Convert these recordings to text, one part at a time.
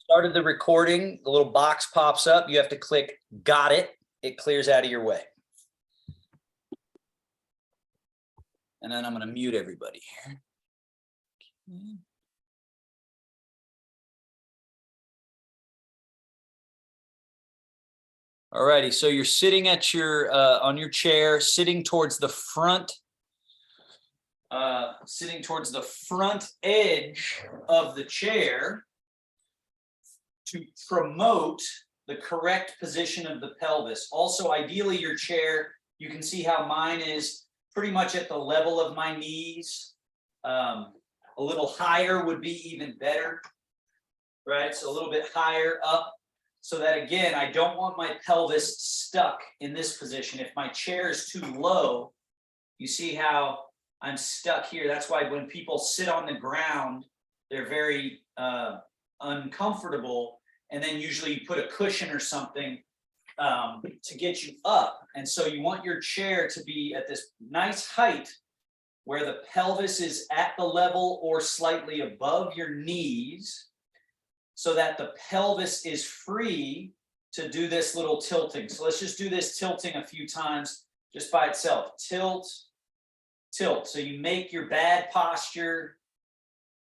started the recording, the little box pops up. You have to click got it. It clears out of your way. And then I'm going to mute everybody here. All righty, so you're sitting at your on your chair, sitting towards the front edge of the chair to promote the correct position of the pelvis. Also, ideally, your chair, you can see how mine is pretty much at the level of my knees. A little higher would be even better, right? So a little bit higher up, so that again, I don't want my pelvis stuck in this position. If my chair is too low, you see how I'm stuck here. That's why when people sit on the ground, they're very uncomfortable. And then usually you put a cushion or something to get you up. And so you want your chair to be at this nice height where the pelvis is at the level or slightly above your knees, so that the pelvis is free to do this little tilting. So let's just do this tilting a few times just by itself. Tilt, tilt. So you make your bad posture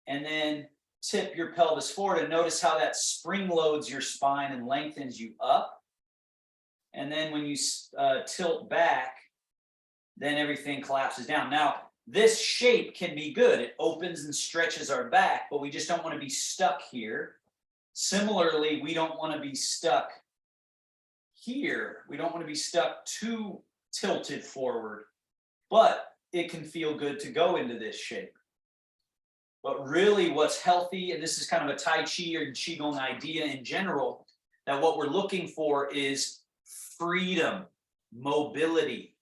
and then tip your pelvis forward, and notice how that spring loads your spine and lengthens you up. And then when you tilt back, then everything collapses down. Now, this shape can be good. It opens and stretches our back, but we just don't want to be stuck here. Similarly, we don't want to be stuck here. We don't want to be stuck too tilted forward, but it can feel good to go into this shape. But really what's healthy, and this is kind of a Tai Chi or Qigong idea in general, that what we're looking for is freedom, mobility,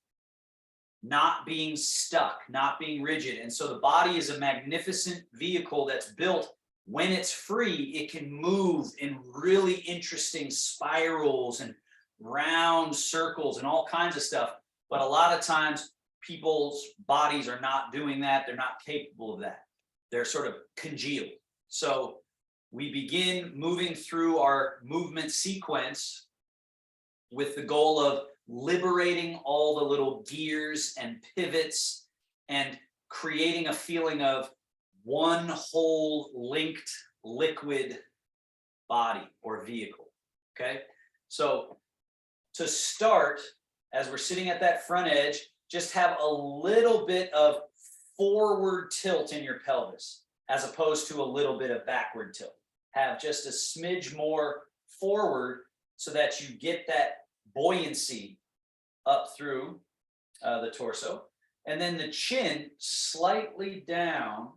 not being stuck, not being rigid. And so the body is a magnificent vehicle that's built. When it's free, it can move in really interesting spirals and round circles and all kinds of stuff. But a lot of times people's bodies are not doing that. They're not capable of that. They're sort of congealed. So we begin moving through our movement sequence with the goal of liberating all the little gears and pivots and creating a feeling of one whole linked liquid body or vehicle. Okay, so to start, as we're sitting at that front edge, just have a little bit of forward tilt in your pelvis as opposed to a little bit of backward tilt. Have just a smidge more forward so that you get that buoyancy up through the torso. And then the chin slightly down,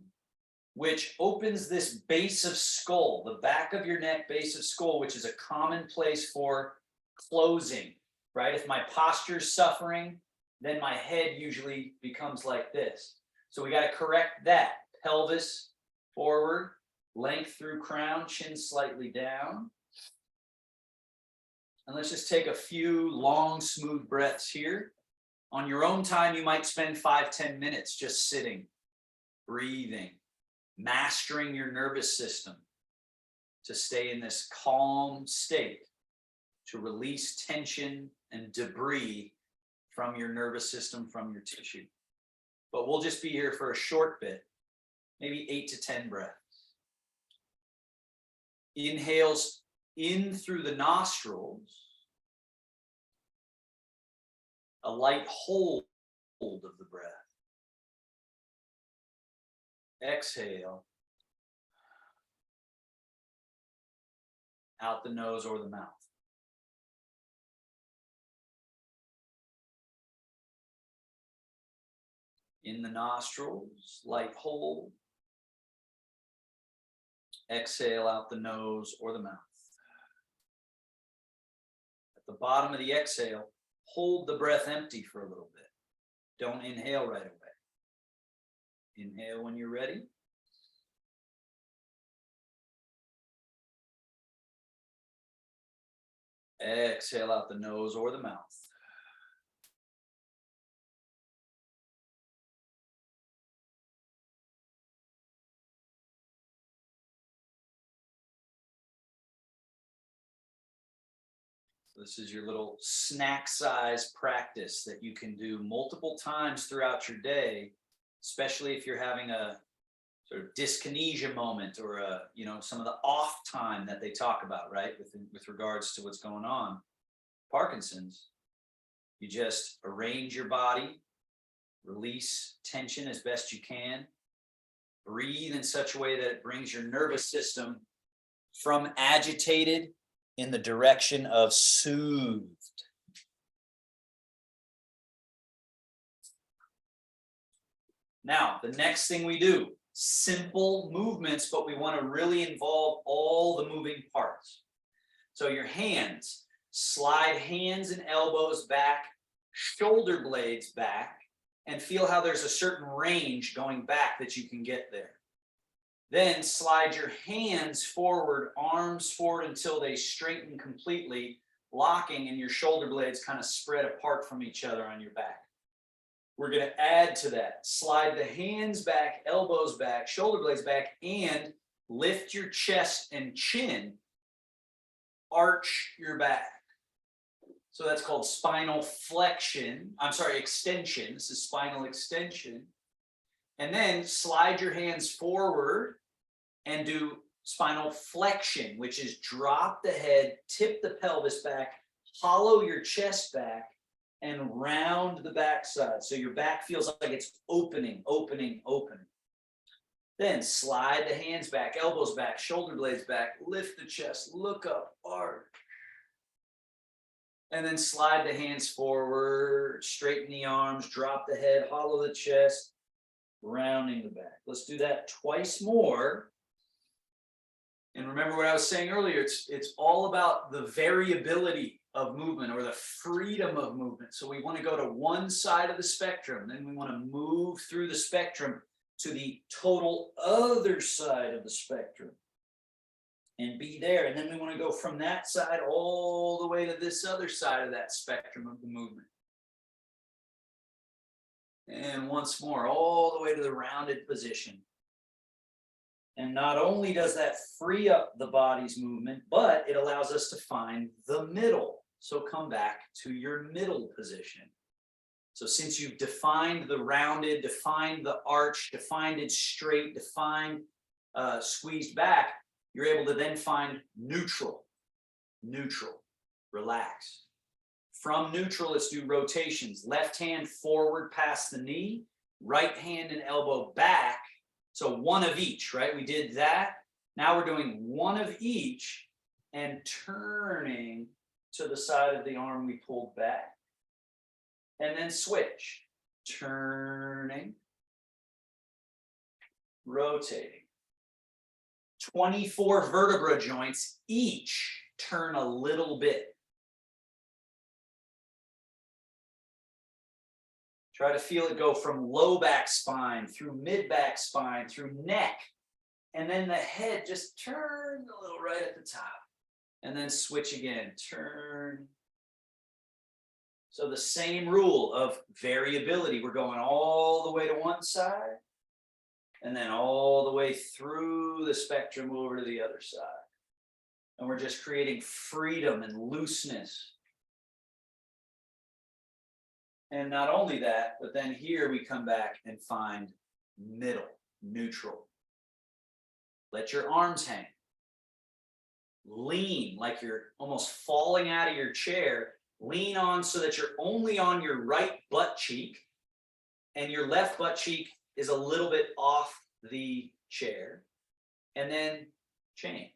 which opens this base of skull, the back of your neck, base of skull, which is a common place for closing, right? If my posture's suffering, then my head usually becomes like this. So we got to correct that. Pelvis forward, length through crown, chin slightly down. And let's just take a few long, smooth breaths here. On your own time, you might spend 5-10 minutes just sitting, breathing, mastering your nervous system to stay in this calm state, to release tension and debris from your nervous system, from your tissue. But we'll just be here for a short bit, maybe 8 to 10 breaths. Inhales in through the nostrils, a light hold of the breath. Exhale out the nose or the mouth. In the nostrils, light hold. Exhale out the nose or the mouth. At the bottom of the exhale, hold the breath empty for a little bit. Don't inhale right away. Inhale when you're ready. Exhale out the nose or the mouth. This is your little snack size practice that you can do multiple times throughout your day, especially if you're having a sort of dyskinesia moment or a, some of the off time that they talk about, right? With regards to what's going on. Parkinson's, you just arrange your body, release tension as best you can, breathe in such a way that it brings your nervous system from agitated in the direction of soothed. Now, the next thing we do, simple movements, but we want to really involve all the moving parts. So your hands, slide hands and elbows back, shoulder blades back, and feel how there's a certain range going back that you can get there. Then slide your hands forward, arms forward until they straighten completely, locking, and your shoulder blades kind of spread apart from each other on your back. We're going to add to that. Slide the hands back, elbows back, shoulder blades back, and lift your chest and chin. Arch your back. So that's called spinal flexion. Extension. This is spinal extension. And then slide your hands forward and do spinal flexion, which is drop the head, tip the pelvis back, hollow your chest back, and round the backside. So your back feels like it's opening, opening, opening. Then slide the hands back, elbows back, shoulder blades back, lift the chest, look up, arch. And then slide the hands forward, straighten the arms, drop the head, hollow the chest, rounding the back. Let's do that twice more. And remember what I was saying earlier, it's all about the variability of movement or the freedom of movement. So we want to go to one side of the spectrum, then we want to move through the spectrum to the total other side of the spectrum and be there. And then we want to go from that side all the way to this other side of that spectrum of the movement. And once more, all the way to the rounded position. And not only does that free up the body's movement, but it allows us to find the middle. So come back to your middle position. So since you've defined the rounded, defined the arch, defined it straight, defined squeezed back, you're able to then find neutral, relaxed. From neutral, let's do rotations. Left hand forward past the knee, right hand and elbow back. So one of each, right? We did that. Now we're doing one of each and turning to the side of the arm we pulled back. And then switch. Turning. Rotating. 24 vertebra joints, each turn a little bit. Try to feel it go from low back spine, through mid back spine, through neck. And then the head just turns a little right at the top. And then switch again, turn. So the same rule of variability. We're going all the way to one side and then all the way through the spectrum over to the other side. And we're just creating freedom and looseness. And not only that, but then here we come back and find middle, neutral. Let your arms hang. Lean like you're almost falling out of your chair. Lean on so that you're only on your right butt cheek and your left butt cheek is a little bit off the chair. And then change.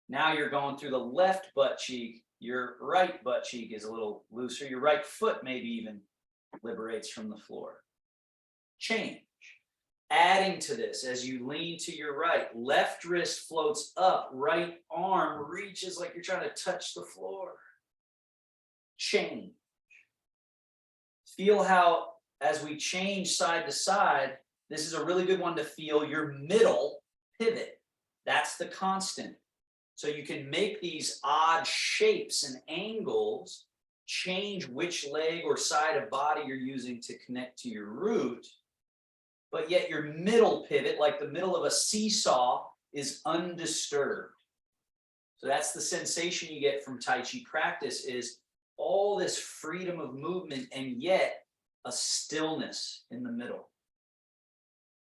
Now you're going through the left butt cheek. Your right butt cheek is a little looser. Your right foot maybe even liberates from the floor. Change. Adding to this, as you lean to your right, left wrist floats up, right arm reaches like you're trying to touch the floor. Change. Feel how, as we change side to side, this is a really good one to feel your middle pivot. That's the constant. So you can make these odd shapes and angles, change which leg or side of body you're using to connect to your root, but yet your middle pivot, like the middle of a seesaw, is undisturbed. So that's the sensation you get from Tai Chi practice, is all this freedom of movement and yet a stillness in the middle,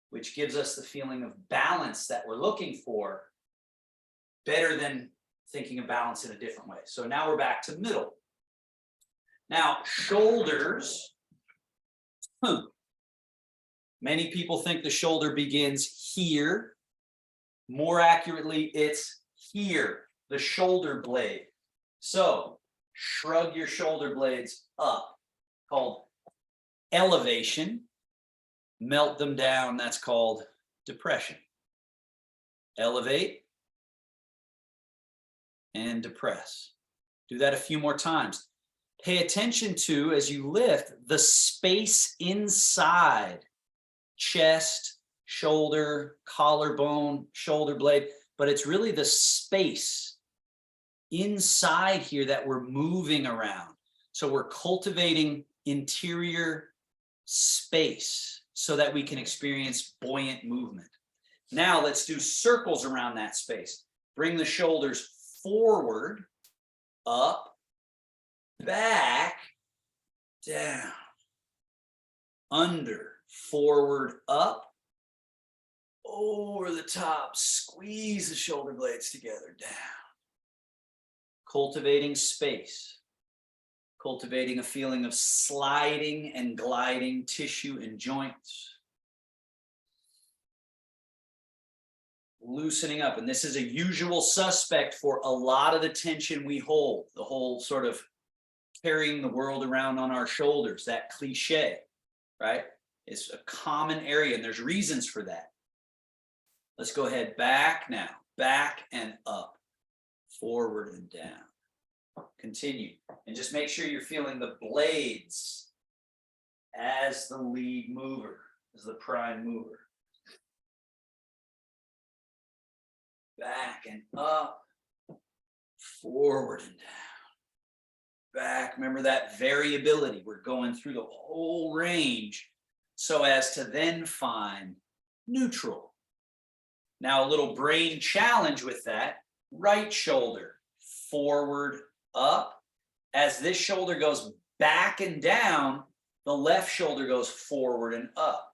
which gives us the feeling of balance that we're looking for, better than thinking of balance in a different way. So now we're back to middle. Now, shoulders. Many people think the shoulder begins here. More accurately, it's here, the shoulder blade. So shrug your shoulder blades up, called elevation. Melt them down, that's called depression. Elevate and depress. Do that a few more times. Pay attention to, as you lift, the space inside chest, shoulder, collarbone, shoulder blade, but it's really the space inside here that we're moving around. So we're cultivating interior space so that we can experience buoyant movement. Now let's do circles around that space. Bring the shoulders forward, up, back, down, under, forward, up, over the top, squeeze the shoulder blades together, down. Cultivating space, cultivating a feeling of sliding and gliding tissue and joints. Loosening up, and this is a usual suspect for a lot of the tension we hold, the whole sort of carrying the world around on our shoulders, that cliche, right? It's a common area, and there's reasons for that. Let's go ahead, back now, back and up, forward and down. Continue, and just make sure you're feeling the blades as the lead mover, as the prime mover. Back and up, forward and down, back. Remember that variability. We're going through the whole range so as to then find neutral. Now, a little brain challenge with that. Right shoulder, forward, up. As this shoulder goes back and down, the left shoulder goes forward and up.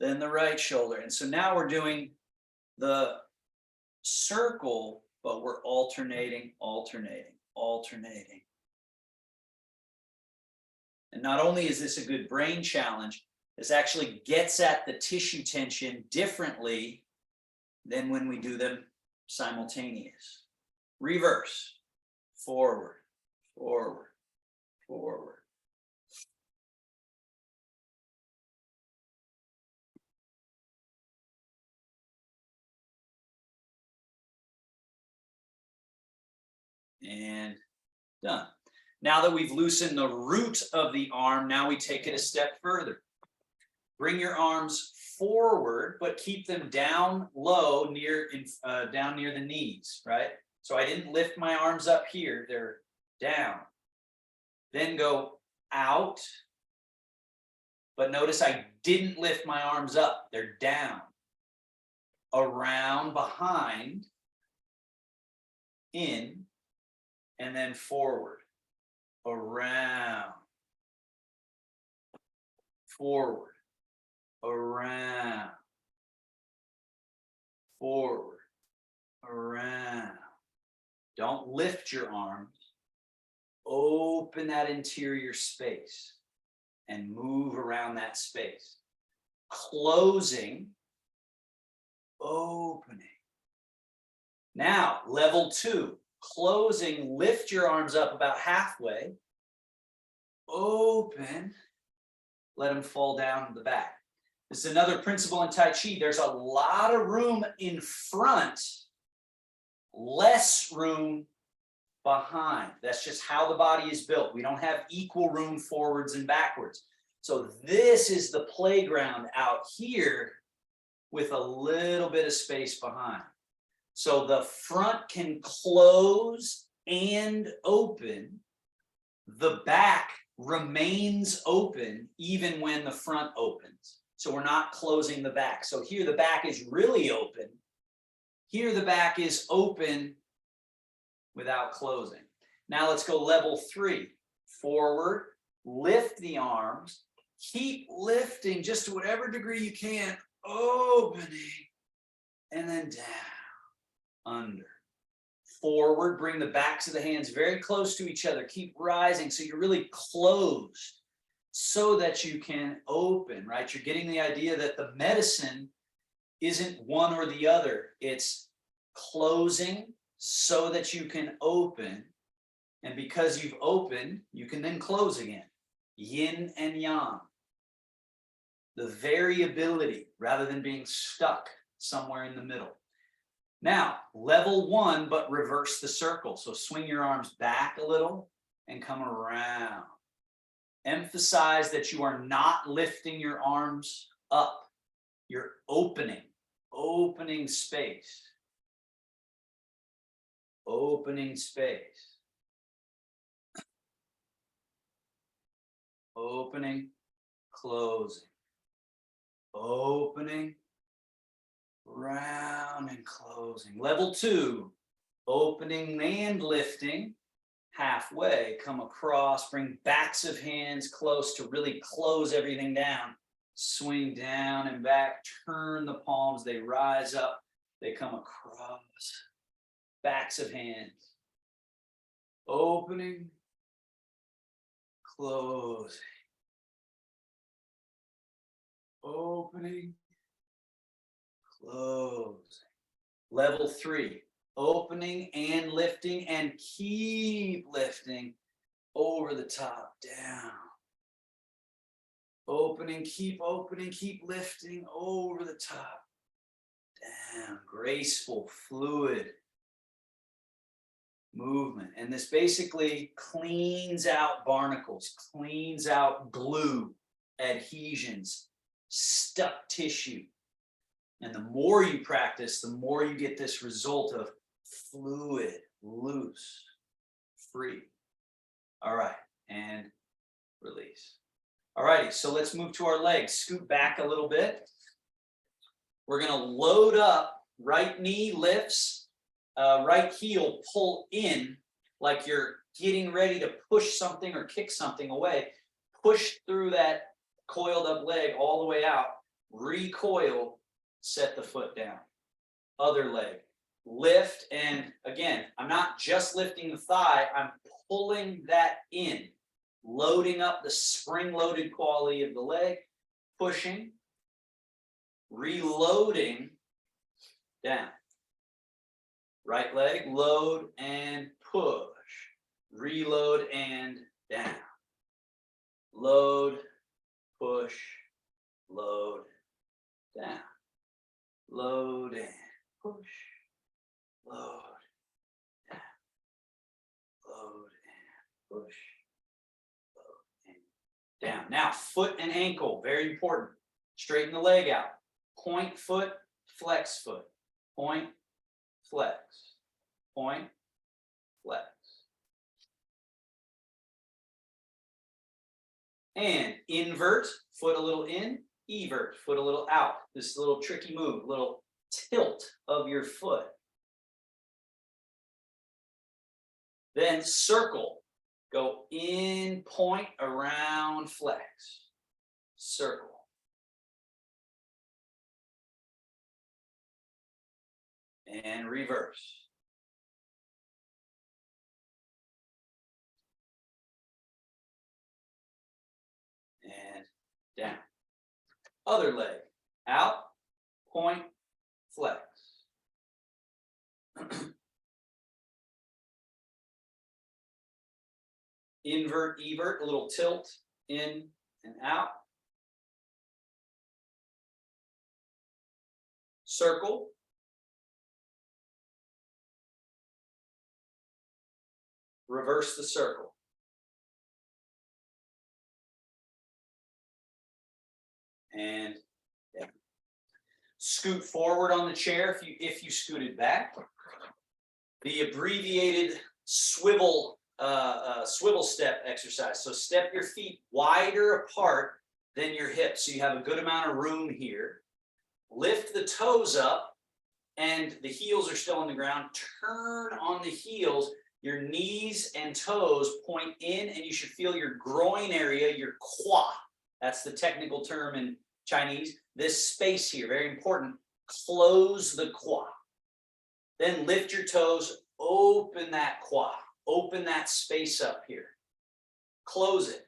Then the right shoulder. And so now we're doing the circle, but we're alternating. And not only is this a good brain challenge, this actually gets at the tissue tension differently than when we do them simultaneous. Reverse, forward, forward, forward. And done. Now that we've loosened the root of the arm, now we take it a step further. Bring your arms forward, but keep them down low, down near the knees, right? So I didn't lift my arms up here, they're down. Then go out, but notice I didn't lift my arms up, they're down. Around, behind, in, and then forward, around, forward, around, forward, around. Don't lift your arms. Open that interior space and move around that space. Closing, opening. Now, level 2. Closing, lift your arms up about halfway, open, let them fall down to the back. This is another principle in Tai Chi. There's a lot of room in front, less room behind. That's just how the body is built. We don't have equal room forwards and backwards. So this is the playground out here with a little bit of space behind. So the front can close and open. The back remains open even when the front opens. So we're not closing the back. So here the back is really open. Here the back is open without closing. Now let's go level 3. Forward, lift the arms, keep lifting just to whatever degree you can, opening, and then down, under. Forward, bring the backs of the hands very close to each other. Keep rising so you're really closed so that you can open, right? You're getting the idea that the medicine isn't one or the other. It's closing so that you can open. And because you've opened, you can then close again. Yin and yang. The variability rather than being stuck somewhere in the middle. Now, level 1, but reverse the circle. So swing your arms back a little and come around. Emphasize that you are not lifting your arms up. You're opening space. Opening space. Opening, closing. Opening, round and closing. Level 2, opening and lifting. Halfway, come across, bring backs of hands close to really close everything down. Swing down and back, turn the palms, they rise up, they come across. Backs of hands. Opening, closing. Opening, closing. Level 3, opening and lifting, and keep lifting over the top, down. Opening, keep lifting over the top, down. Graceful, fluid movement. And this basically cleans out barnacles, cleans out glue, adhesions, stuck tissue. And the more you practice, the more you get this result of fluid, loose, free. All right, and release. All righty, so let's move to our legs. Scoot back a little bit. We're gonna load up, right knee lifts, right heel pull in like you're getting ready to push something or kick something away. Push through that coiled up leg all the way out, recoil, set the foot down. Other leg, lift, and again, I'm not just lifting the thigh, I'm pulling that in, loading up the spring-loaded quality of the leg, pushing, reloading, down. Right leg, load and push, reload and down. Load, push, load, down. Load and push, load, down. Load and push, load and down. Now, foot and ankle, very important. Straighten the leg out. Point foot, flex foot. Point, flex. Point, flex. And invert, foot a little in, evert, foot a little out. This little tricky move, little tilt of your foot. Then circle, go in, point, around, flex. Circle. And reverse. And down. Other leg, out, point, flex. Invert, evert, a little tilt, in and out. Circle. Reverse the circle. And down. Scoot forward on the chair if you scooted back. The abbreviated swivel step exercise. So step your feet wider apart than your hips, so you have a good amount of room here. Lift the toes up and the heels are still on the ground, turn on the heels. Your knees and toes point in, and you should feel your groin area, your qua. That's the technical term in Chinese. This space here, very important. Close the qua. Then lift your toes, open that qua. Open that space up here. Close it.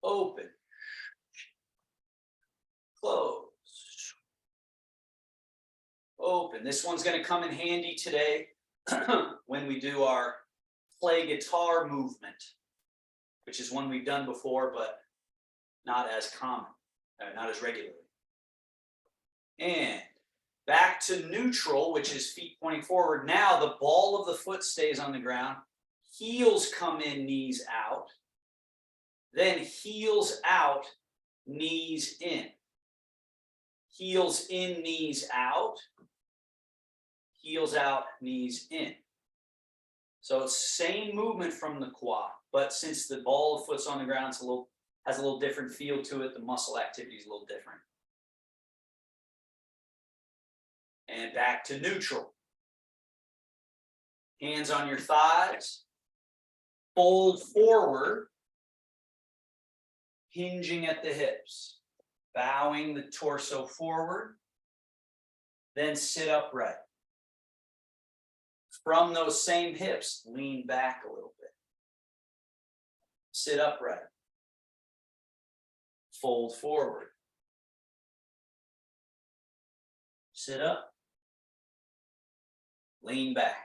Open. Close. Open. This one's going to come in handy today when we do our play guitar movement, which is one we've done before, but not as common, not as regularly. And back to neutral, which is feet pointing forward. Now the ball of the foot stays on the ground. Heels come in, knees out. Then heels out, knees in. Heels in, knees out. Heels out, knees in. So it's same movement from the qua, but since the ball of foot's on the ground, it's has a little different feel to it. The muscle activity is a little different. And back to neutral. Hands on your thighs. Fold forward. Hinging at the hips. Bowing the torso forward. Then sit upright. From those same hips, lean back a little bit. Sit upright. Fold forward. Sit up. Lean back.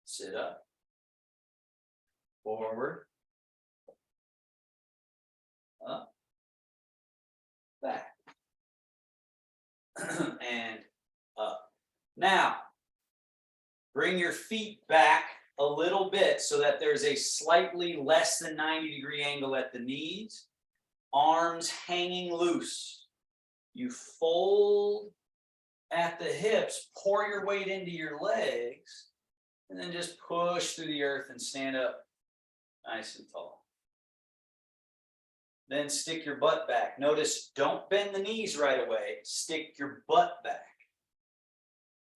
Sit up. Forward. Up. Back. And up. Now, bring your feet back a little bit so that there's a slightly less than 90-degree angle at the knees. Arms hanging loose. You fold at the hips, pour your weight into your legs, and then just push through the earth and stand up nice and tall. Then stick your butt back. Notice, don't bend the knees right away. Stick your butt back.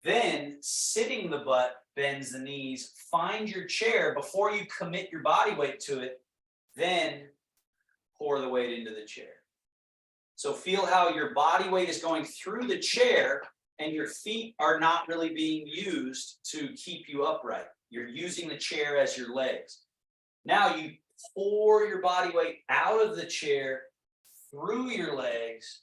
Then, sitting the butt bends the knees. Find your chair before you commit your body weight to it. Then, pour the weight into the chair. So feel how your body weight is going through the chair and your feet are not really being used to keep you upright. You're using the chair as your legs. Now you pour your body weight out of the chair through your legs,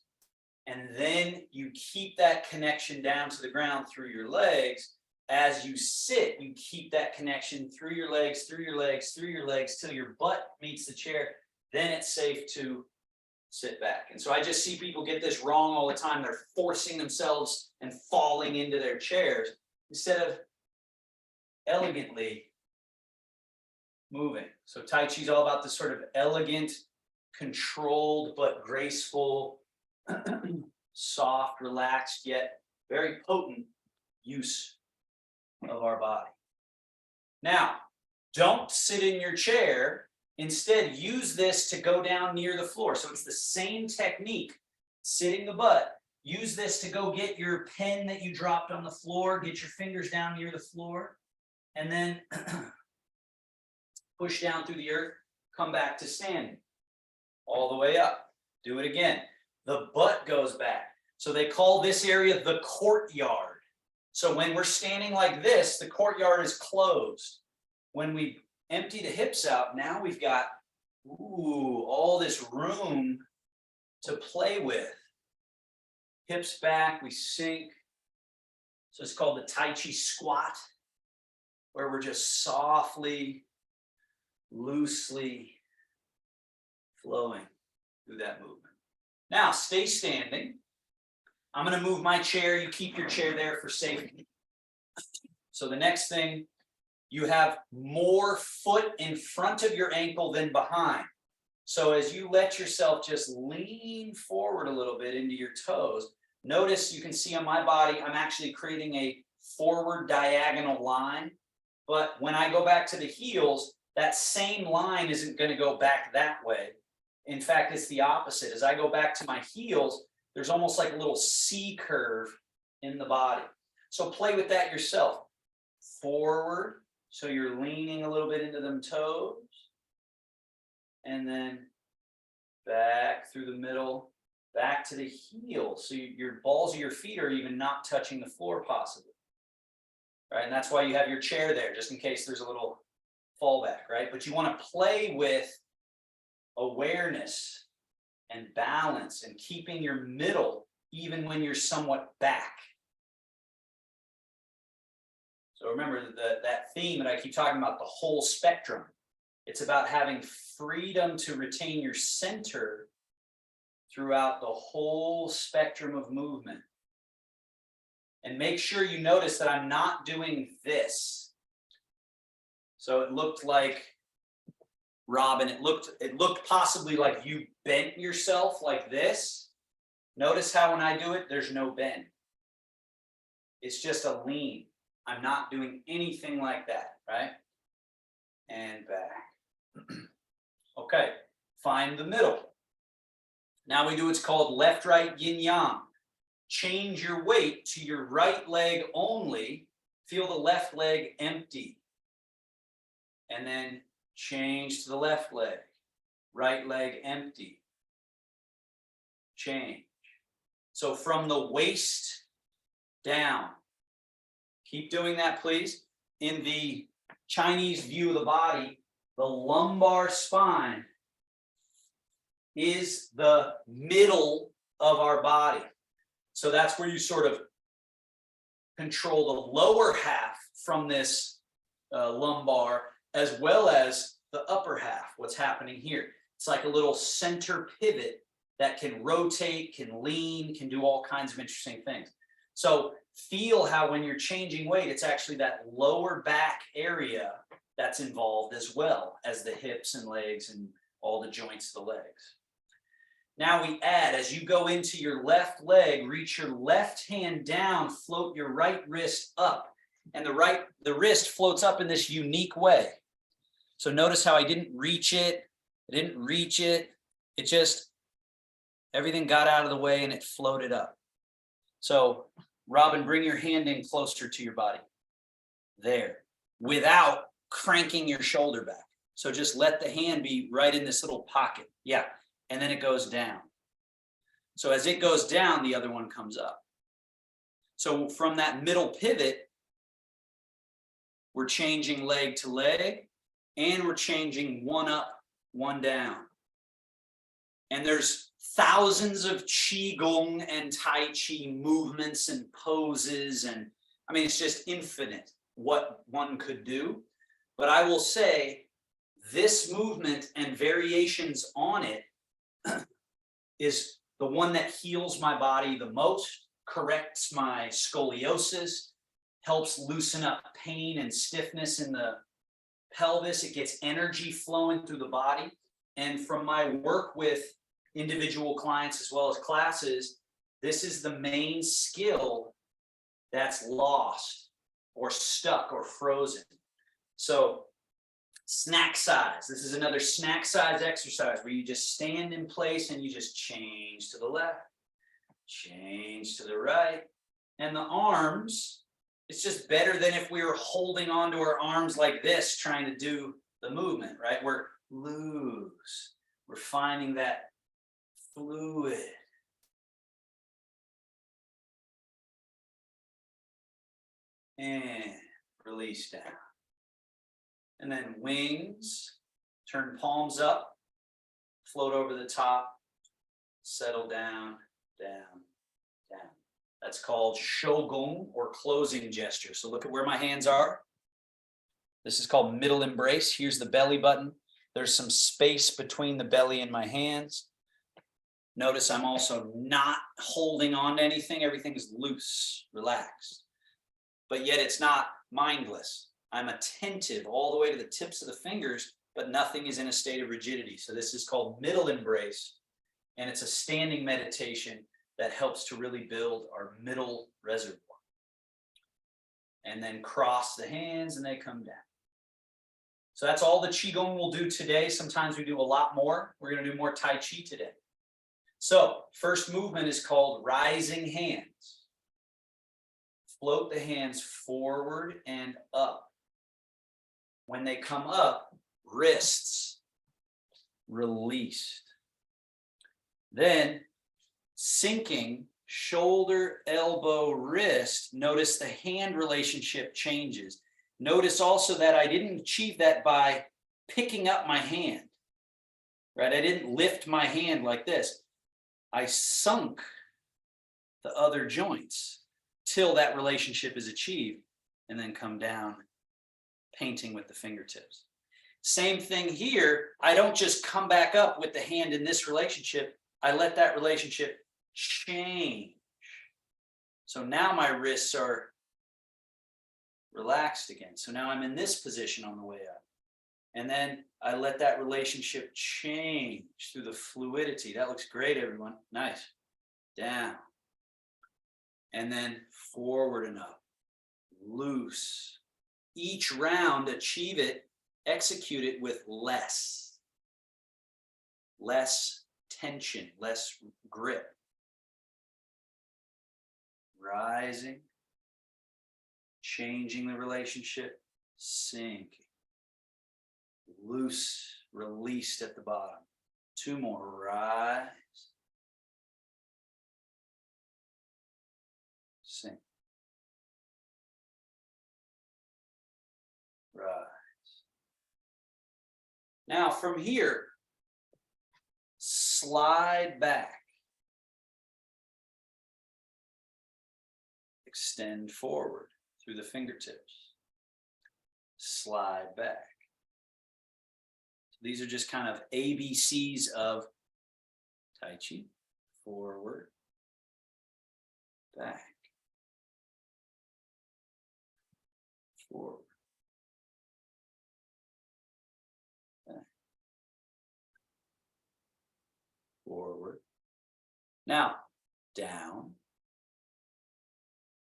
and then you keep that connection down to the ground through your legs. As you sit, you keep that connection through your legs, through your legs, through your legs, till your butt meets the chair. Then it's safe to sit back. And so I just see people get this wrong all the time. They're forcing themselves and falling into their chairs instead of elegantly moving. So Tai Chi is all about this sort of elegant, controlled, but graceful, soft, relaxed, yet very potent use of our body. Now, don't sit in your chair. Instead, use this to go down near the floor. So it's the same technique, sitting the butt. Use this to go get your pen that you dropped on the floor, get your fingers down near the floor, and then push down through the earth, come back to standing, all the way up. Do it again. The butt goes back. So they call this area the courtyard. So when we're standing like this, the courtyard is closed. When we empty the hips out, now we've got all this room to play with. Hips back, we sink. So it's called the Tai Chi squat, where we're just softly, loosely flowing through that movement. Now, stay standing. I'm going to move my chair. You keep your chair there for safety. So the next thing, you have more foot in front of your ankle than behind. So as you let yourself just lean forward a little bit into your toes, notice you can see on my body, I'm actually creating a forward diagonal line. But when I go back to the heels, that same line isn't going to go back that way. In fact, it's the opposite. As I go back to my heels, there's almost like a little C curve in the body. So play with that yourself. Forward, so you're leaning a little bit into them toes. And then back through the middle, back to the heel. So your balls of your feet are even not touching the floor possibly. Right, and that's why you have your chair there, just in case there's a little fallback, right? But you want to play with awareness and balance and keeping your middle even when you're somewhat back. So remember that theme that I keep talking about, the whole spectrum. It's about having freedom to retain your center throughout the whole spectrum of movement. And make sure you notice that I'm not doing this. So it looked like, Robin, it looked possibly like you bent yourself like this. Notice how when I do it, there's no bend. It's just a lean. I'm not doing anything like that, right? And back. Okay, find the middle. Now we do what's called left-right yin-yang. Change your weight to your right leg only. Feel the left leg empty. And then change to the left leg. Right leg empty. Change. So from the waist down. Keep doing that, please. In the Chinese view of the body, the lumbar spine is the middle of our body. So that's where you sort of control the lower half from this lumbar, as well as the upper half, what's happening here. It's like a little center pivot that can rotate, can lean, can do all kinds of interesting things. So feel how when you're changing weight, it's actually that lower back area that's involved as well as the hips and legs and all the joints of the legs. Now we add, as you go into your left leg, reach your left hand down, float your right wrist up. And the wrist floats up in this unique way. So notice how I didn't reach it. It just, everything got out of the way and it floated up. So Robin, bring your hand in closer to your body. There, without cranking your shoulder back. So just let the hand be right in this little pocket. Yeah. And then it goes down. So as it goes down, the other one comes up. So from that middle pivot, we're changing leg to leg, and we're changing one up, one down. And there's thousands of Qigong and Tai Chi movements and poses. And I mean, it's just infinite what one could do. But I will say this movement and variations on it is the one that heals my body the most, corrects my scoliosis, helps loosen up pain and stiffness in the pelvis. It gets energy flowing through the body. And from my work with individual clients as well as classes, this is the main skill that's lost or stuck or frozen. So snack size. This is another snack size exercise where you just stand in place and you just change to the left, change to the right. And the arms, it's just better than if we were holding onto our arms like this, trying to do the movement, right? We're loose. We're finding that fluid. And release down. And then wings, turn palms up, float over the top, settle down, down, down. That's called shogun or closing gesture. So look at where my hands are. This is called middle embrace. Here's the belly button. There's some space between the belly and my hands. Notice I'm also not holding on to anything. Everything is loose, relaxed. But yet it's not mindless. I'm attentive all the way to the tips of the fingers, but nothing is in a state of rigidity. So this is called middle embrace, and it's a standing meditation that helps to really build our middle reservoir. And then cross the hands and they come down. So that's all the Qigong we'll do today. Sometimes we do a lot more. We're going to do more Tai Chi today. So first movement is called rising hands. Float the hands forward and up. When they come up, wrists released. Then sinking, shoulder, elbow, wrist. Notice the hand relationship changes. Notice also that I didn't achieve that by picking up my hand, right? I didn't lift my hand like this. I sunk the other joints till that relationship is achieved, and then come down, painting with the fingertips. Same thing here. I don't just come back up with the hand in this relationship. I let that relationship change. So now my wrists are relaxed again. So now I'm in this position on the way up. And then I let that relationship change through the fluidity. That looks great, everyone. Nice. Down. And then forward and up. Loose. Each round, achieve it, execute it with less tension, less grip. Rising. Changing the relationship. Sinking. Loose, released at the bottom. Two more. Rise. Sink. Rise. Now from here, slide back. Extend forward through the fingertips. Slide back. These are just kind of ABCs of Tai Chi. Forward, back, forward, back, forward. Now, down.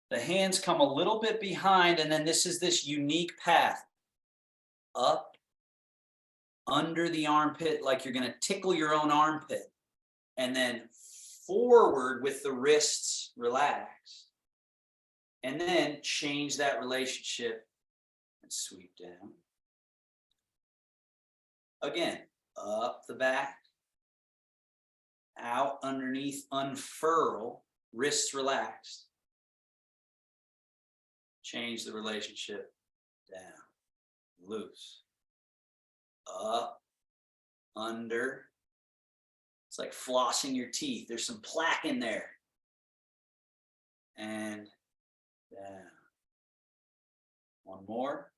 The hands come a little bit behind, and then this is this unique path. Up, under the armpit, like you're going to tickle your own armpit, and then forward with the wrists relaxed, and then change that relationship and sweep down. Again, up the back, out underneath, unfurl, wrists relaxed, change the relationship, down, loose. Up, under. It's like flossing your teeth. There's some plaque in there. And down. One more.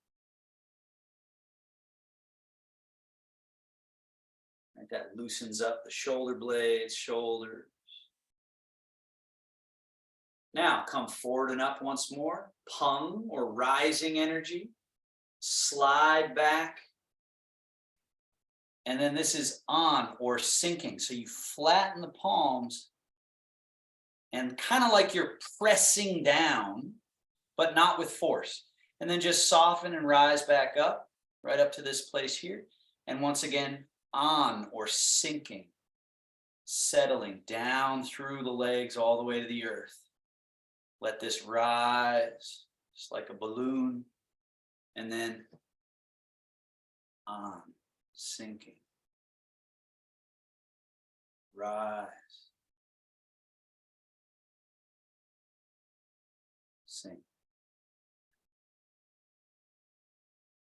Right, that loosens up the shoulder blades, shoulders. Now come forward and up once more. Pung or rising energy. Slide back. And then this is on or sinking. So you flatten the palms and kind of like you're pressing down, but not with force. And then just soften and rise back up, right up to this place here. And once again, on or sinking, settling down through the legs all the way to the earth. Let this rise, just like a balloon. And then on. Sinking, rise, sink.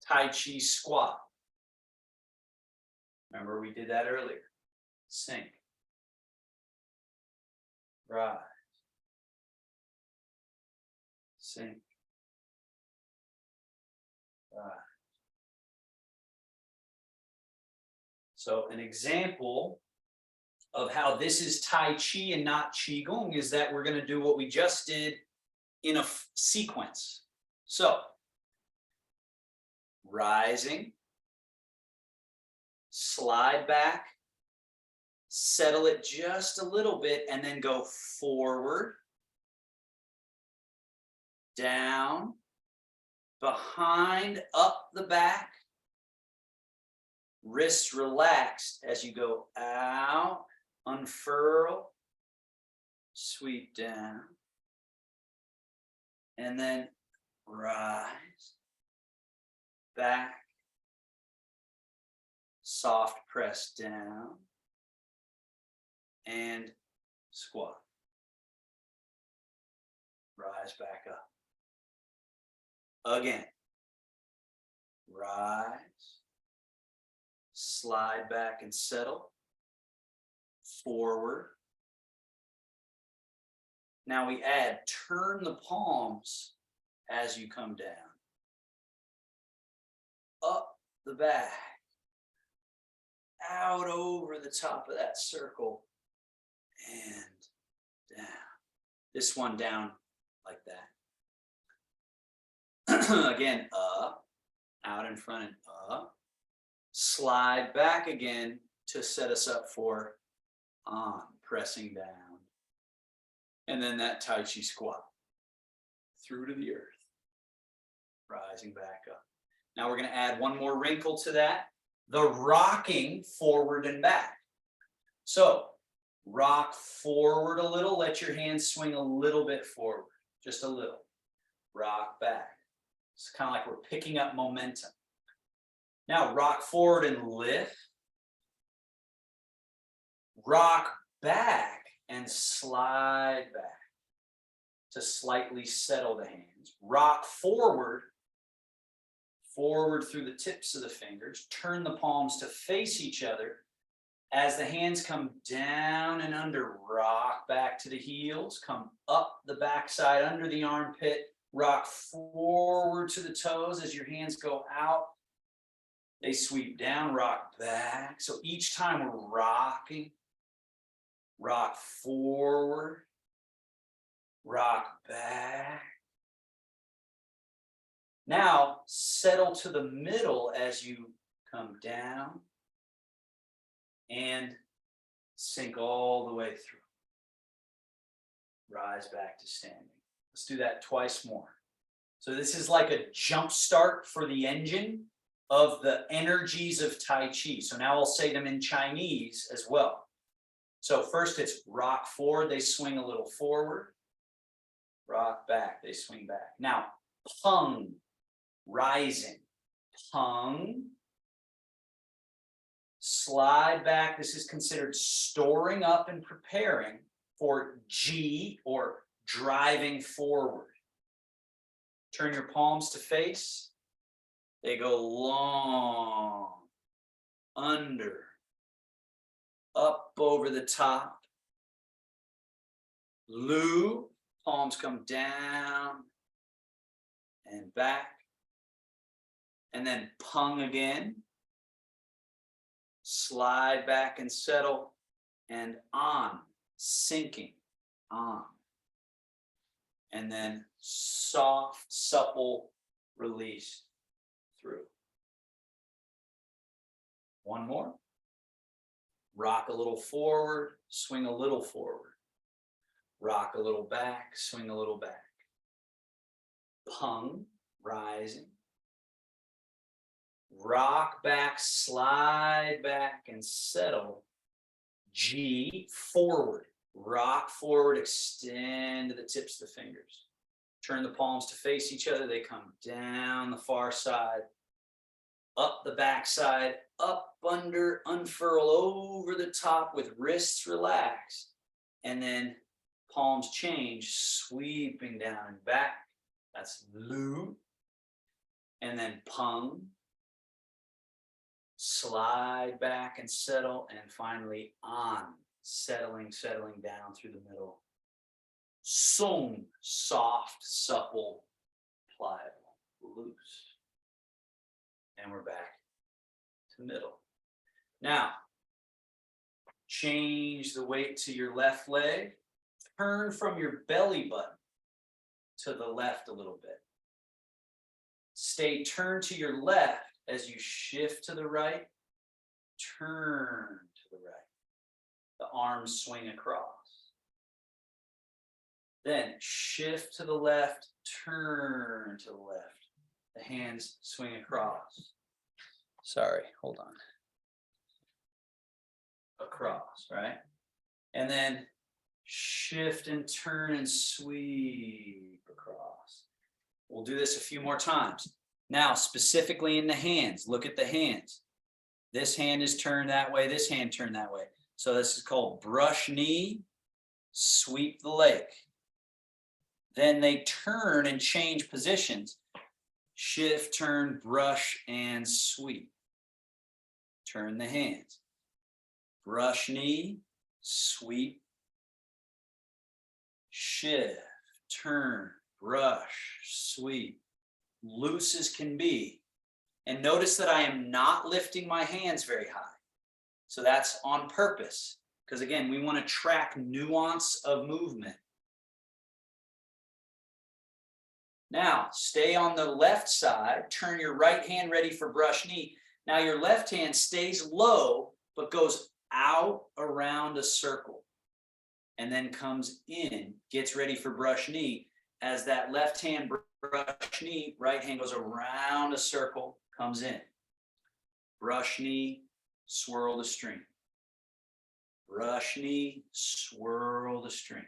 Tai Chi squat. Remember we did that earlier. Sink, rise, sink, rise. So an example of how this is Tai Chi and not Qigong is that we're going to do what we just did in a sequence. So, rising, slide back, settle it just a little bit, and then go forward, down, behind, up the back, wrists relaxed as you go out unfurl, sweep down, and then rise, back, soft press down, and squat. Rise back up. Again. Rise, slide back and settle, forward. Now we add, turn the palms as you come down. Up the back, out over the top of that circle, and down. This one down like that. Again, up, out in front and up. Slide back again to set us up for on, pressing down. And then that Tai Chi squat. Through to the earth. Rising back up. Now we're going to add one more wrinkle to that. The rocking forward and back. So rock forward a little. Let your hands swing a little bit forward. Just a little. Rock back. It's kind of like we're picking up momentum. Now rock forward and lift. Rock back and slide back to slightly settle the hands. Rock forward, forward through the tips of the fingers. Turn the palms to face each other. As the hands come down and under, rock back to the heels. Come up the backside under the armpit. Rock forward to the toes as your hands go out. They sweep down, rock back. So each time we're rocking, rock forward, rock back. Now settle to the middle as you come down and sink all the way through. Rise back to standing. Let's do that twice more. So this is like a jump start for the engine of the energies of Tai Chi. So now I'll say them in Chinese as well. So first it's rock forward, they swing a little forward. Rock back, they swing back. Now, pung, rising. Pung. Slide back. This is considered storing up and preparing for Ji, or driving forward. Turn your palms to face. They go long, under, up over the top. Lu, palms come down and back. And then pung again. Slide back and settle. And on, sinking, on. And then soft, supple release through. One more. Rock a little forward, swing a little forward. Rock a little back, swing a little back. Pung, rising. Rock back, slide back and settle. Ji, forward. Rock forward, extend to the tips of the fingers. Turn the palms to face each other. They come down the far side, up the back side, up, under, unfurl over the top with wrists relaxed. And then palms change, sweeping down and back. That's Lu. And then pung. Slide back and settle. And finally on. Settling down through the middle. Sung, soft, supple, pliable, loose. And we're back to middle. Now, change the weight to your left leg. Turn from your belly button to the left a little bit. Stay turned to your left as you shift to the right. Turn to the right. The arms swing across. Then shift to the left, turn to the left. The hands swing across. Sorry, hold on. Across, right? And then shift and turn and sweep across. We'll do this a few more times. Now, specifically in the hands, look at the hands. This hand is turned that way, this hand turned that way. So this is called brush knee, sweep the leg. Then they turn and change positions. Shift, turn, brush, and sweep. Turn the hands. Brush knee, sweep, shift, turn, brush, sweep. Loose as can be. And notice that I am not lifting my hands very high. So that's on purpose, because again, we want to track nuance of movement. Now, stay on the left side, turn your right hand ready for brush knee. Now your left hand stays low, but goes out around a circle and then comes in, gets ready for brush knee. As that left hand brush knee, right hand goes around a circle, comes in. Brush knee, swirl the string. Brush knee, swirl the string.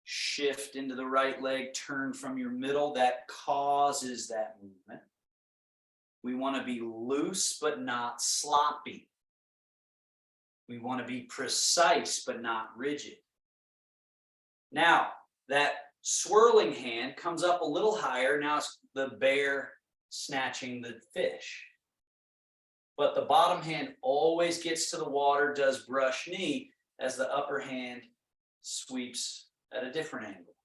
Shift into the right leg, turn from your middle. That causes that movement. We want to be loose but not sloppy. We want to be precise but not rigid. Now, that swirling hand comes up a little higher. Now it's the bear snatching the fish. But the bottom hand always gets to the water, does brush knee, as the upper hand sweeps at a different angle.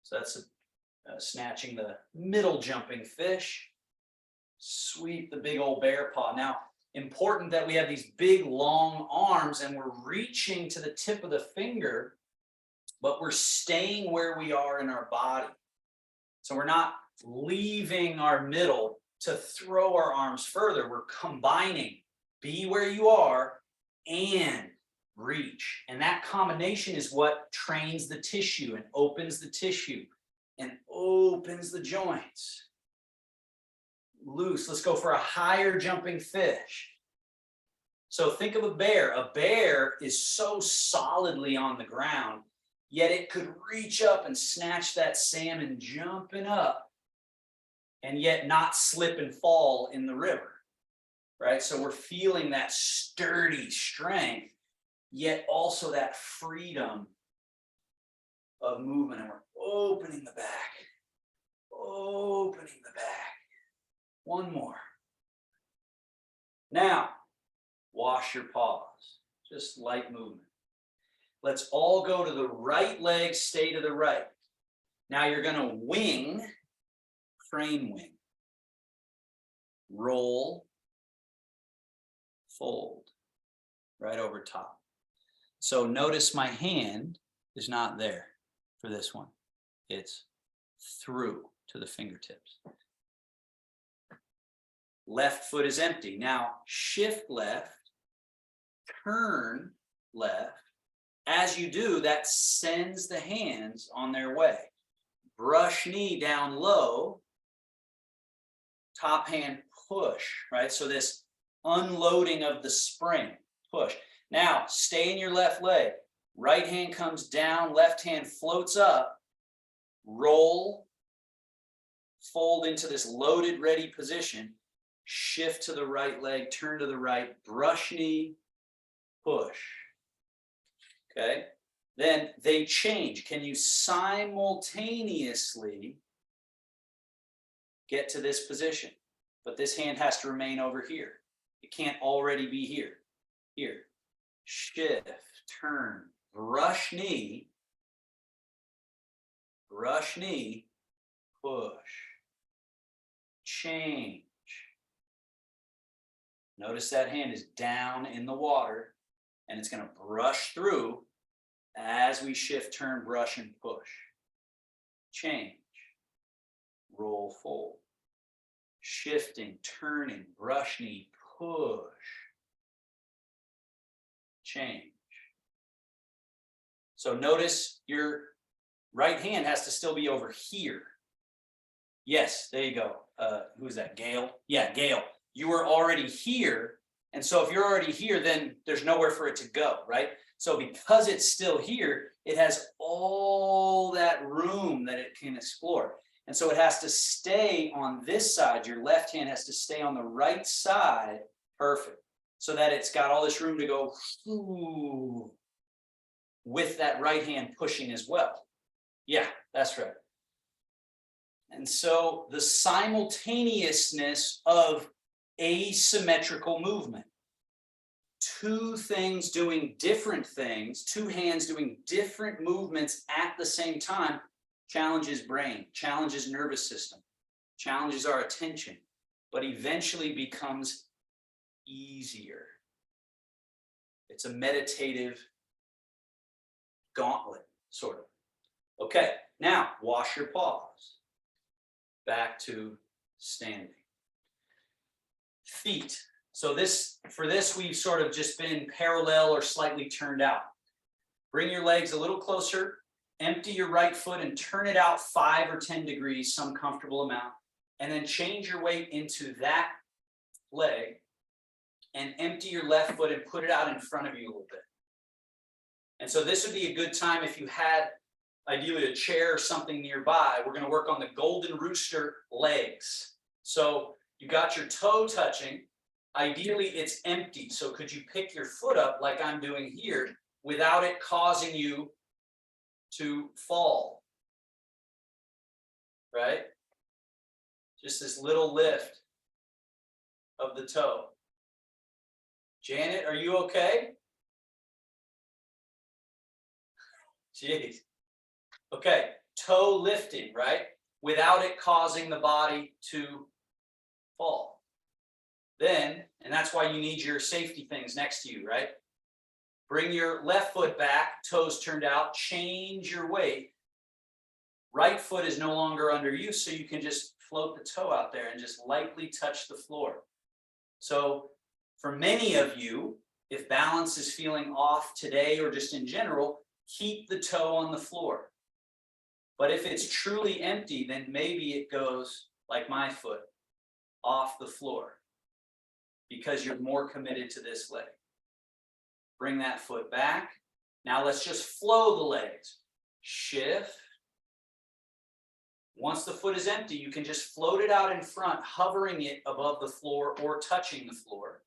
So that's snatching the middle jumping fish, sweep the big old bear paw. Now, important that we have these big long arms and we're reaching to the tip of the finger, but we're staying where we are in our body. So we're not leaving our middle to throw our arms further. We're combining, be where you are and reach. And that combination is what trains the tissue and opens the tissue and opens the joints. Loose. Let's go for a higher jumping fish. So think of a bear. A bear is so solidly on the ground, yet it could reach up and snatch that salmon jumping up and yet not slip and fall in the river, right? So we're feeling that sturdy strength, yet also that freedom of movement. And we're opening the back, opening the back. One more. Now, wash your paws, just light movement. Let's all go to the right leg, stay to the right. Now you're going to wing, crane wing. Roll, fold, right over top. So notice my hand is not there for this one. It's through to the fingertips. Left foot is empty. Now shift left, turn left. As you do, that sends the hands on their way. Brush knee down low, top hand push, right? So this unloading of the spring, push. Now stay in your left leg. Right hand comes down, left hand floats up, roll, fold into this loaded ready position, shift to the right leg, turn to the right, brush knee, push. Okay, then they change. Can you simultaneously get to this position? But this hand has to remain over here. It can't already be here. Here, shift, turn, brush knee, push, change. Notice that hand is down in the water and it's going to brush through as we shift, turn, brush, and push. Change. Roll, fold. Shifting, turning, brush, knee, push. Change. So notice your right hand has to still be over here. Yes, there you go. Who is that? Gail? Yeah, Gail. You were already here, And so if you're already here, then there's nowhere for it to go, right? So because it's still here, it has all that room that it can explore. And so it has to stay on this side. Your left hand has to stay on the right side. Perfect. So that it's got all this room to go with that right hand pushing as well. Yeah, that's right. And so the simultaneousness of asymmetrical movement. Two things doing different things, two hands doing different movements at the same time, challenges brain, challenges nervous system, challenges our attention, but eventually becomes easier. It's a meditative gauntlet, sort of. Okay, now wash your paws. Back to standing. Feet. So for this, we've sort of just been parallel or slightly turned out. Bring your legs a little closer, empty your right foot and turn it out 5 or 10 degrees, some comfortable amount, and then change your weight into that leg and empty your left foot and put it out in front of you a little bit. And so this would be a good time if you had ideally a chair or something nearby. We're going to work on the golden rooster legs. So you got your toe touching. Ideally, it's empty. So could you pick your foot up like I'm doing here without it causing you to fall? Right? Just this little lift of the toe. Janet, are you okay? Jeez. Okay, toe lifting, right? Without it causing the body to fall. Then, and that's why you need your safety things next to you, right? Bring your left foot back, toes turned out, change your weight. Right foot is no longer under you, so you can just float the toe out there and just lightly touch the floor. So for many of you, if balance is feeling off today or just in general, keep the toe on the floor. But if it's truly empty, then maybe it goes like my foot, off the floor, because you're more committed to this leg. Bring that foot back. Now let's just flow the legs. Shift. Once the foot is empty, you can just float it out in front, hovering it above the floor or touching the floor.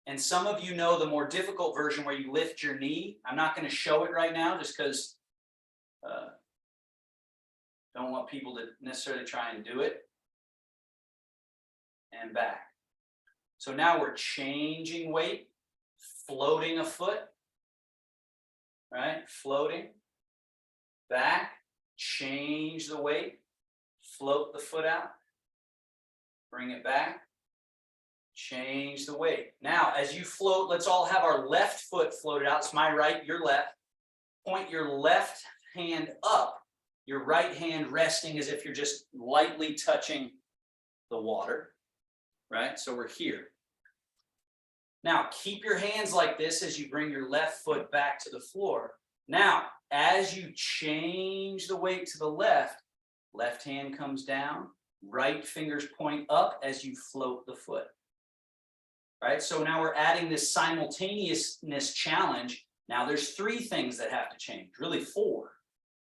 And some of you know the more difficult version where you lift your knee. I'm not going to show it right now just because don't want people to necessarily try and do it. And back. So now we're changing weight, floating a foot, right? Floating, back, change the weight, float the foot out, bring it back, change the weight. Now, as you float, let's all have our left foot floated out. It's my right, your left. Point your left hand up, your right hand resting as if you're just lightly touching the water, right? So we're here. Now, keep your hands like this as you bring your left foot back to the floor. Now, as you change the weight to the left, left hand comes down, right fingers point up as you float the foot. Right? So now we're adding this simultaneousness challenge. Now there's 3 things that have to change, really 4,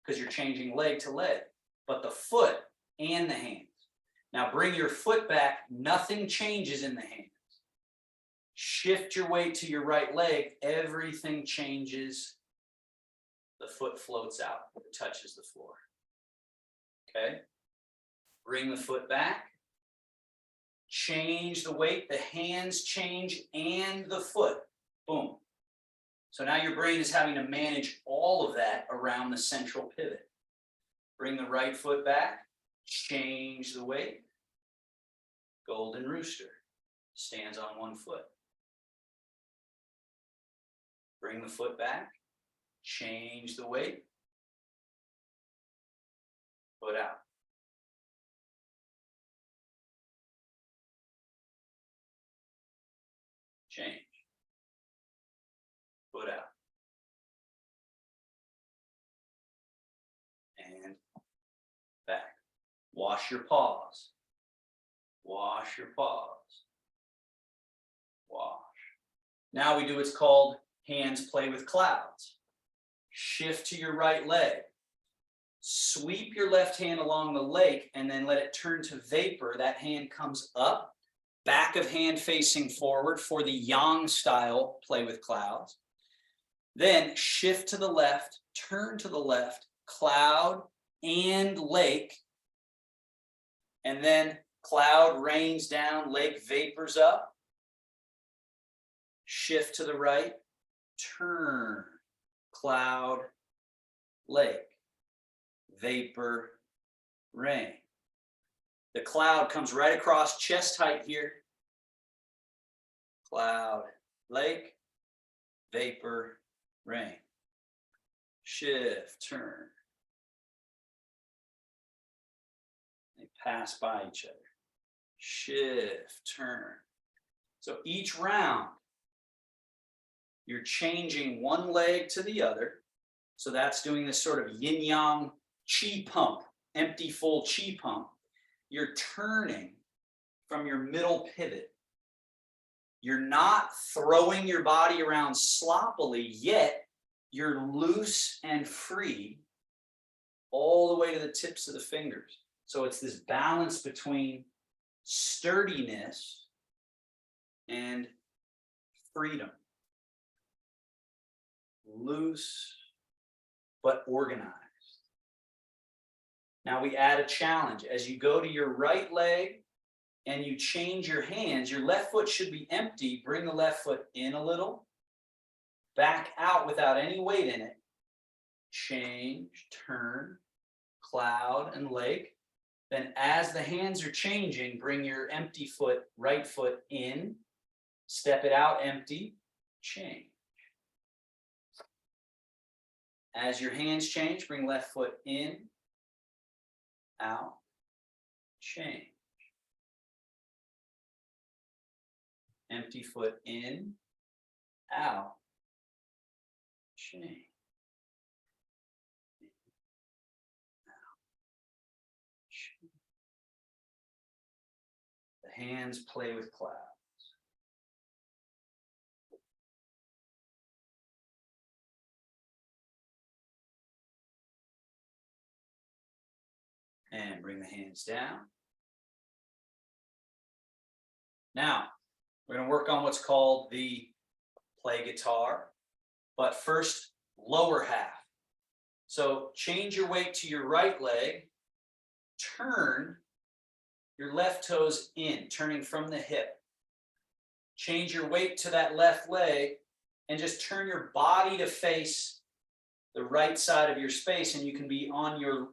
because you're changing leg to leg, but the foot and the hands. Now bring your foot back, nothing changes in the hands. Shift your weight to your right leg, everything changes. The foot floats out, it touches the floor. Okay? Bring the foot back. Change the weight, the hands change, and the foot. Boom. So now your brain is having to manage all of that around the central pivot. Bring the right foot back, change the weight. Golden rooster stands on one foot. Bring the foot back, change the weight, foot out. Change, foot out. And back. Wash your paws. Wash your paws. wash. Now we do what's called hands play with clouds. Shift to your right leg. Sweep your left hand along the lake and then let it turn to vapor. That hand comes up, back of hand facing forward for the yang style play with clouds. Then shift to the left, turn to the left, cloud and lake. And then cloud rains down, lake vapors up. Shift to the right, turn, cloud, lake, vapor, rain. The cloud comes right across chest height here. Cloud, lake, vapor, rain. Shift, turn. They pass by each other. Shift, turn. So each round, you're changing one leg to the other. So that's doing this sort of yin-yang chi pump, empty, full chi pump. You're turning from your middle pivot. You're not throwing your body around sloppily, yet you're loose and free all the way to the tips of the fingers. So it's this balance between sturdiness and freedom. Loose, but organized. Now we add a challenge. As you go to your right leg and you change your hands, your left foot should be empty. Bring the left foot in a little, back out without any weight in it. Change, turn, cloud and lake. Then as the hands are changing, bring your empty foot, right foot in, step it out empty, change. As your hands change, bring left foot in, out, change. Empty foot in, out, change. In, out, change. The hands play with clouds. And bring the hands down. Now, we're going to work on what's called the play guitar, but first, lower half. So change your weight to your right leg, turn your left toes in, turning from the hip. Change your weight to that left leg and just turn your body to face the right side of your space, and you can be on your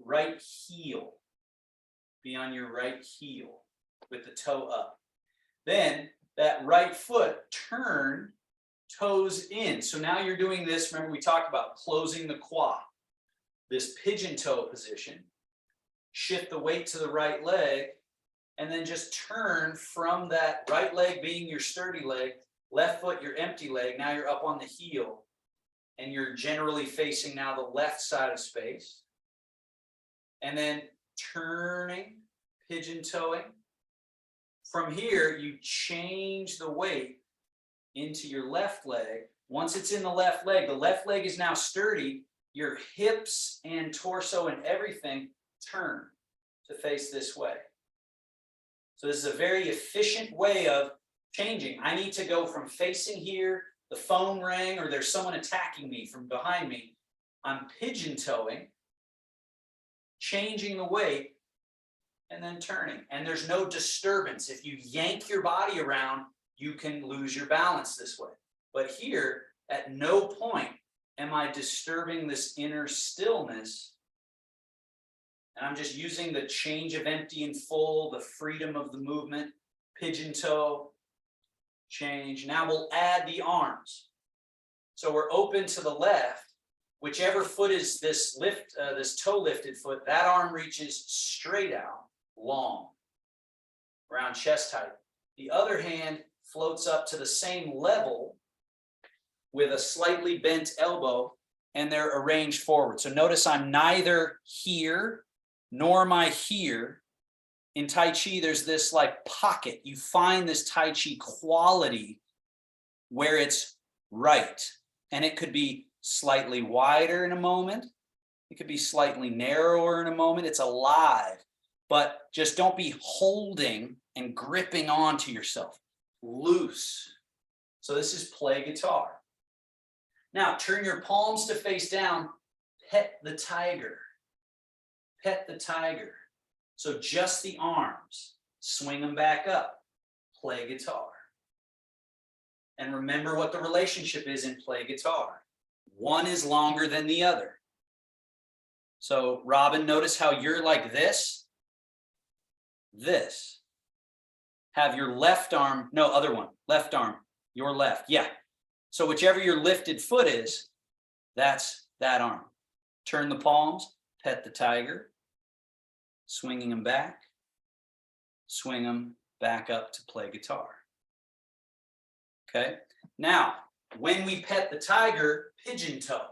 right heel. Be on your right heel with the toe up. Then that right foot, turn, toes in. So now you're doing this, remember we talked about closing the quad. This pigeon toe position. Shift the weight to the right leg, and then just turn from that right leg being your sturdy leg, left foot your empty leg. Now you're up on the heel. And you're generally facing now the left side of space. And then turning, pigeon toeing. From here, you change the weight into your left leg. Once it's in the left leg is now sturdy. Your hips and torso and everything turn to face this way. So this is a very efficient way of changing. I need to go from facing here, the phone rang, or there's someone attacking me from behind me. I'm pigeon toeing, changing the weight, and then turning. And there's no disturbance. If you yank your body around, you can lose your balance this way. But here, at no point am I disturbing this inner stillness. And I'm just using the change of empty and full, the freedom of the movement, pigeon toe, change. Now we'll add the arms. So we're open to the left. Whichever foot is this toe lifted foot, that arm reaches straight out, long, around chest height. The other hand floats up to the same level with a slightly bent elbow, and they're arranged forward. So notice I'm neither here, nor am I here, in Tai Chi, there's this like pocket. You find this Tai Chi quality where it's right. And it could be slightly wider in a moment. It could be slightly narrower in a moment. It's alive, but just don't be holding and gripping onto yourself. Loose. So this is play guitar. Now turn your palms to face down. Pet the tiger. Pet the tiger. So just the arms. Swing them back up. Play guitar. And remember what the relationship is in play guitar. One is longer than the other. So Robin, notice how you're like this. This. Have your left arm, no, other one, left arm, your left. Yeah. So whichever your lifted foot is, that's that arm. Turn the palms, pet the tiger, swinging them back, swing them back up to play guitar. Okay. Now, when we pet the tiger, pigeon toe.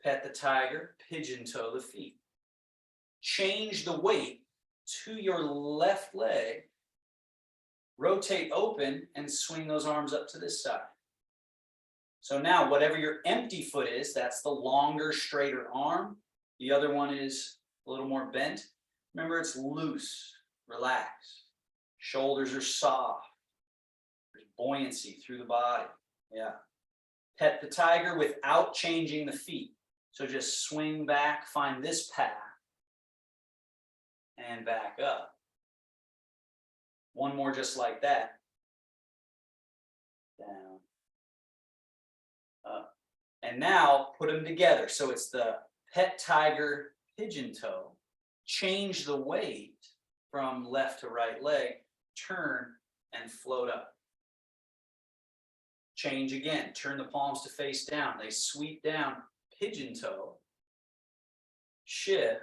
Pet the tiger, pigeon toe the feet. Change the weight to your left leg. Rotate open and swing those arms up to this side. So now, whatever your empty foot is, that's the longer, straighter arm. The other one is a little more bent. Remember, it's loose, relaxed. Shoulders are soft. There's buoyancy through the body. Yeah. Pet the tiger without changing the feet. So just swing back, find this path, and back up. One more just like that. Down, up. And now put them together. So it's the pet tiger, pigeon toe. Change the weight from left to right leg. Turn and float up. Change again. Turn the palms to face down. They sweep down. Pigeon toe. Shift.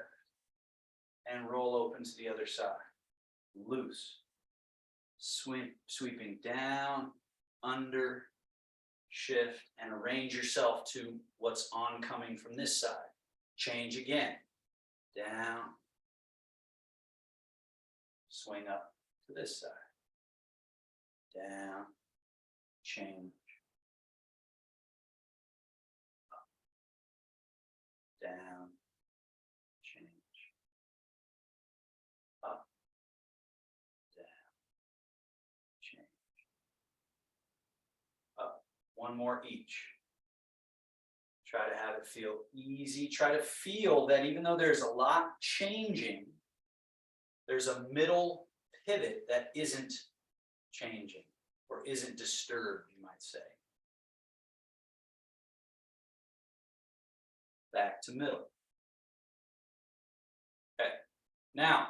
And roll open to the other side. Loose. Sweeping down, under, shift, and arrange yourself to what's oncoming from this side. Change again. Down. Swing up to this side. Down. Change. Up. Down. Change. Up. One more each. Try to have it feel easy. Try to feel that even though there's a lot changing, there's a middle pivot that isn't changing or isn't disturbed, you might say. Back to middle. Okay. Now,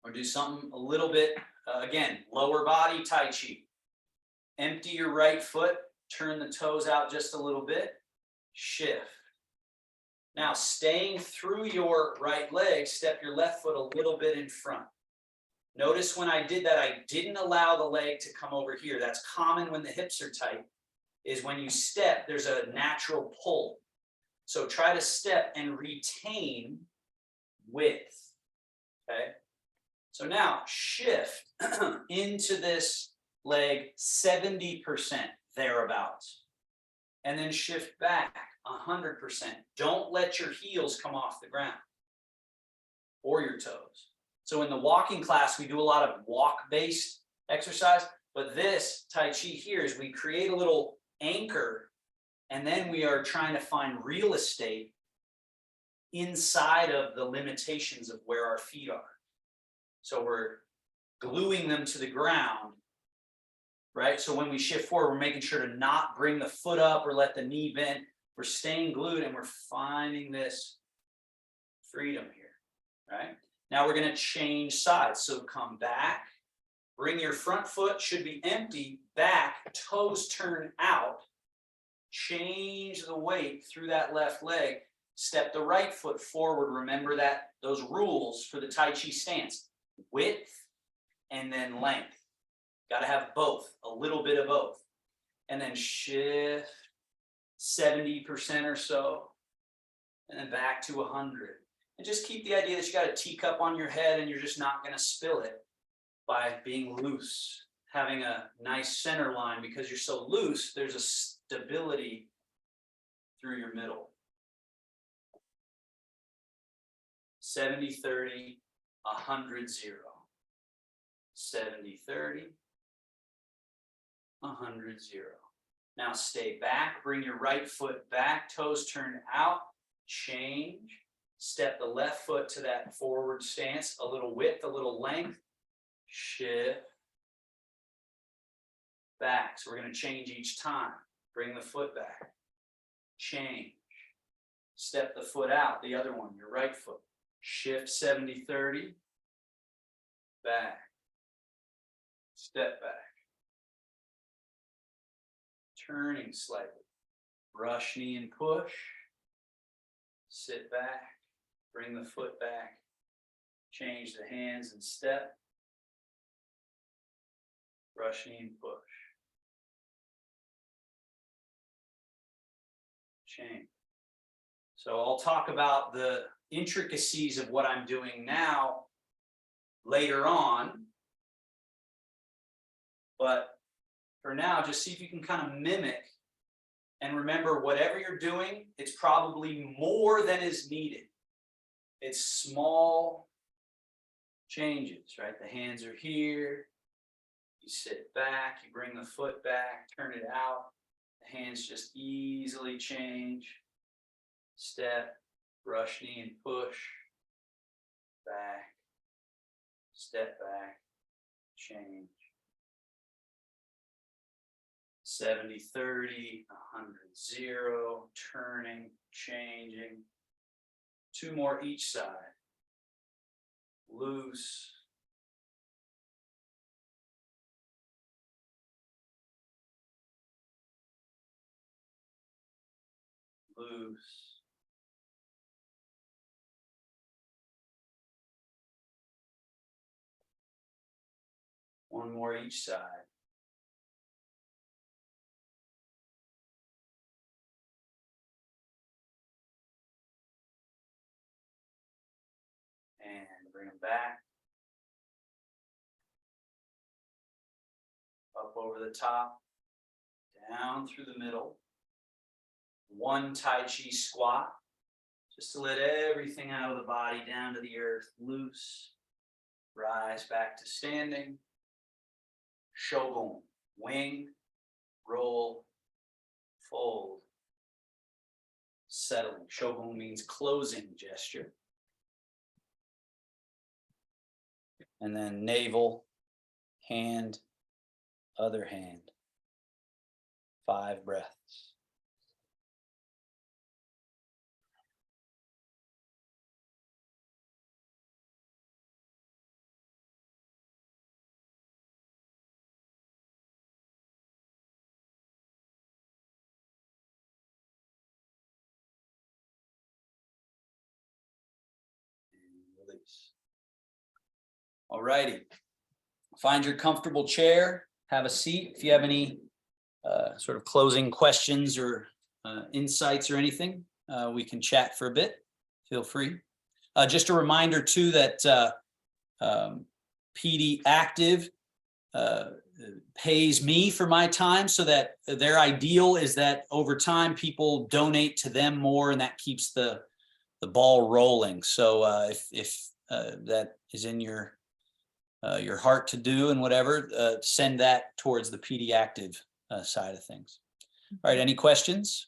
we're going to do something a little bit, again, lower body Tai Chi. Empty your right foot. Turn the toes out just a little bit, shift. Now, staying through your right leg, step your left foot a little bit in front. Notice when I did that, I didn't allow the leg to come over here. That's common when the hips are tight, is when you step, there's a natural pull. So try to step and retain width, okay? So now, shift into this leg 70%. Thereabouts, and then shift back 100%. Don't let your heels come off the ground or your toes. So in the walking class, we do a lot of walk-based exercise, but this Tai Chi here is we create a little anchor, and then we are trying to find real estate inside of the limitations of where our feet are. So we're gluing them to the ground. Right? So when we shift forward, we're making sure to not bring the foot up or let the knee bend. We're staying glued and we're finding this freedom here, right? Now we're going to change sides. So come back, bring your front foot, should be empty, back, toes turn out, change the weight through that left leg, step the right foot forward. Remember that those rules for the Tai Chi stance, width and then length. Got to have both, a little bit of both. And then shift 70% or so, and then back to 100. And just keep the idea that you got a teacup on your head and you're just not going to spill it by being loose, having a nice center line. Because you're so loose, there's a stability through your middle. 70-30, 100-0. 70-30, 100-0. Now stay back, bring your right foot back, toes turned out, change, step the left foot to that forward stance, a little width, a little length, shift, back. So we're going to change each time. Bring the foot back, change, step the foot out, the other one, your right foot, shift 70-30, back, step back. Turning slightly, brush knee and push, sit back, bring the foot back, change the hands and step, brush knee and push, change. So I'll talk about the intricacies of what I'm doing now later on, but for now, just see if you can kind of mimic and remember whatever you're doing, it's probably more than is needed. It's small changes, right? The hands are here. You sit back, you bring the foot back, turn it out. The hands just easily change. Step, brush knee and push. Back, step back, change. 70-30, 100-0, turning, changing. 2 more each side. Loose. Loose. One more each side. And bring them back. Up over the top. Down through the middle. 1 Tai Chi squat. Just to let everything out of the body down to the earth. Loose. Rise back to standing. Shogun. Wing. Roll. Fold. Settling. Shogun means closing gesture. And then navel, hand, other hand. 5 breaths. And release. All righty. Find your comfortable chair, have a seat. If you have any sort of closing questions or insights or anything, we can chat for a bit. Feel free. Just a reminder too that PD Active pays me for my time, so that their ideal is that over time people donate to them more, and that keeps the ball rolling. So if that is in your heart to do and whatever, send that towards the PD Active side of things. All right, any questions?